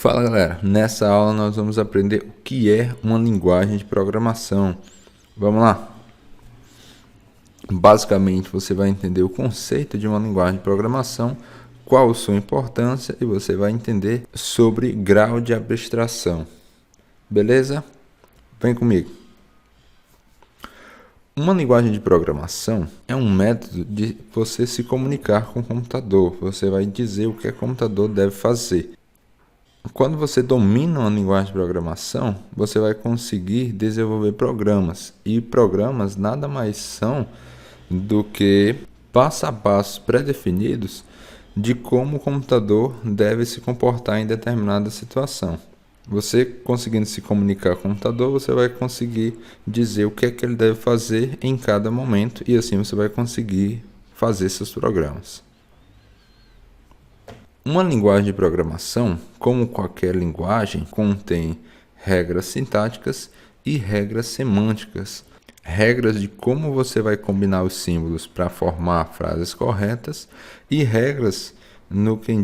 Fala galera, nessa aula nós vamos aprender o que é uma linguagem de programação. Vamos lá? Basicamente você vai entender o conceito de uma linguagem de programação, qual sua importância e você vai entender sobre grau de abstração. Beleza? Vem comigo. Uma linguagem de programação é um método de você se comunicar com o computador. Você vai dizer o que o computador deve fazer. Quando você domina uma linguagem de programação, você vai conseguir desenvolver programas. E programas nada mais são do que passo a passo pré-definidos de como o computador deve se comportar em determinada situação. Você conseguindo se comunicar com o computador, você vai conseguir dizer o que é que ele deve fazer em cada momento e assim você vai conseguir fazer seus programas. Uma linguagem de programação, como qualquer linguagem, contém regras sintáticas e regras semânticas. Regras de como você vai combinar os símbolos para formar frases corretas e regras no que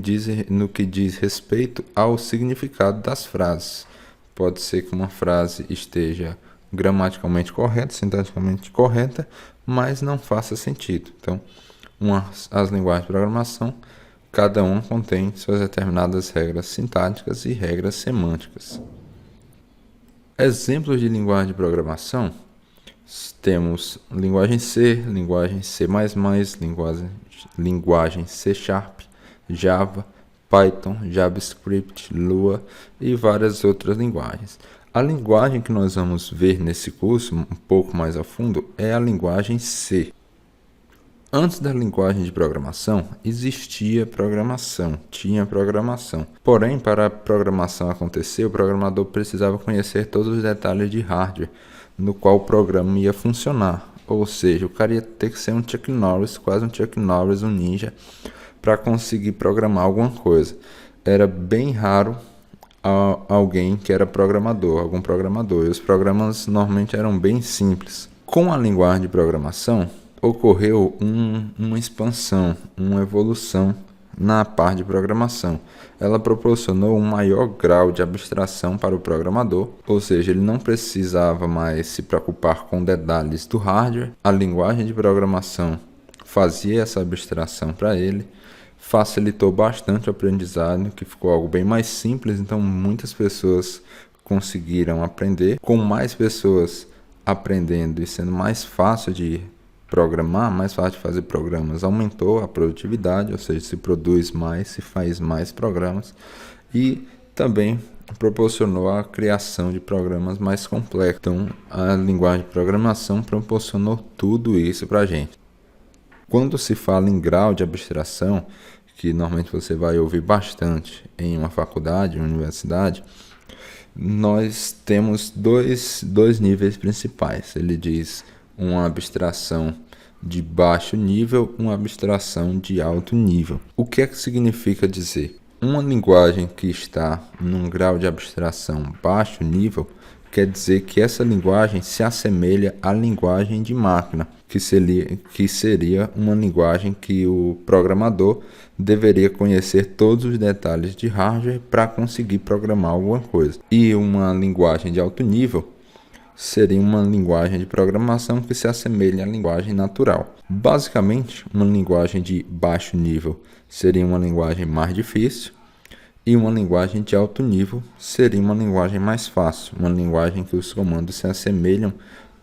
diz respeito ao significado das frases. Pode ser que uma frase esteja gramaticalmente correta, sintaticamente correta, mas não faça sentido. Então, as linguagens de programação, cada uma contém suas determinadas regras sintáticas e regras semânticas. Exemplos de linguagem de programação: temos linguagem C, linguagem C++, linguagem C#, Java, Python, JavaScript, Lua e várias outras linguagens. A linguagem que nós vamos ver nesse curso um pouco mais a fundo é a linguagem C. Antes da linguagem de programação, existia programação, tinha programação. Porém, para a programação acontecer, o programador precisava conhecer todos os detalhes de hardware no qual o programa ia funcionar. Ou seja, o cara ia ter que ser um Chuck Norris, quase um Chuck Norris, um ninja, para conseguir programar alguma coisa. Era bem raro alguém que era algum programador. E os programas normalmente eram bem simples. Com a linguagem de programação, ocorreu uma expansão, uma evolução na parte de programação. Ela proporcionou um maior grau de abstração para o programador, ou seja, ele não precisava mais se preocupar com detalhes do hardware. A linguagem de programação fazia essa abstração para ele, facilitou bastante o aprendizado, que ficou algo bem mais simples, então muitas pessoas conseguiram aprender. Com mais pessoas aprendendo e sendo mais fácil de programar, mais fácil de fazer programas, aumentou a produtividade, ou seja, se produz mais, se faz mais programas, e também proporcionou a criação de programas mais complexos. Então, a linguagem de programação proporcionou tudo isso para a gente. Quando se fala em grau de abstração, que normalmente você vai ouvir bastante em uma faculdade, uma universidade, nós temos dois níveis principais. Ele diz uma abstração de baixo nível, uma abstração de alto nível. O que é que significa dizer? Uma linguagem que está num grau de abstração baixo nível quer dizer que essa linguagem se assemelha à linguagem de máquina, que seria uma linguagem que o programador deveria conhecer todos os detalhes de hardware para conseguir programar alguma coisa. E uma linguagem de alto nível seria uma linguagem de programação que se assemelha à linguagem natural. Basicamente, uma linguagem de baixo nível seria uma linguagem mais difícil e uma linguagem de alto nível seria uma linguagem mais fácil, uma linguagem que os comandos se assemelham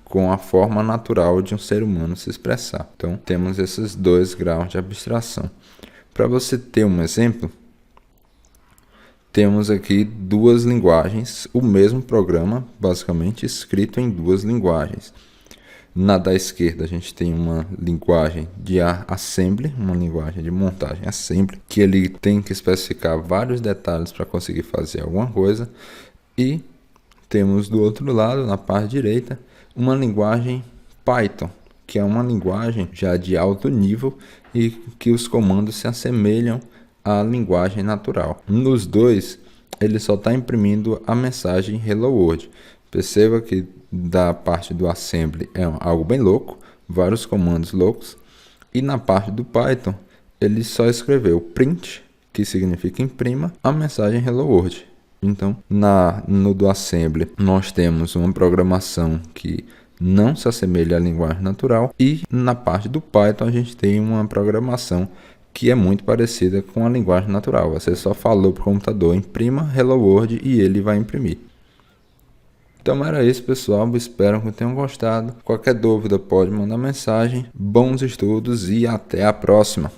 com a forma natural de um ser humano se expressar. Então, temos esses dois graus de abstração. Para você ter um exemplo, temos aqui duas linguagens, o mesmo programa, basicamente escrito em duas linguagens. Na da esquerda a gente tem uma linguagem de assembly, uma linguagem de montagem assembly, que ele tem que especificar vários detalhes para conseguir fazer alguma coisa. E temos do outro lado, na parte direita, uma linguagem Python, que é uma linguagem já de alto nível e que os comandos se assemelham a linguagem natural. Nos dois, ele só está imprimindo a mensagem Hello World. Perceba que da parte do assembly é algo bem louco, vários comandos loucos. E na parte do Python, ele só escreveu print, que significa imprima, a mensagem Hello World. Então, no do Assembly, nós temos uma programação que não se assemelha à linguagem natural, e na parte do Python a gente tem uma programação que é muito parecida com a linguagem natural. Você só falou para o computador, imprima Hello World, e ele vai imprimir. Então era isso, pessoal. Espero que tenham gostado. Qualquer dúvida pode mandar mensagem. Bons estudos e até a próxima!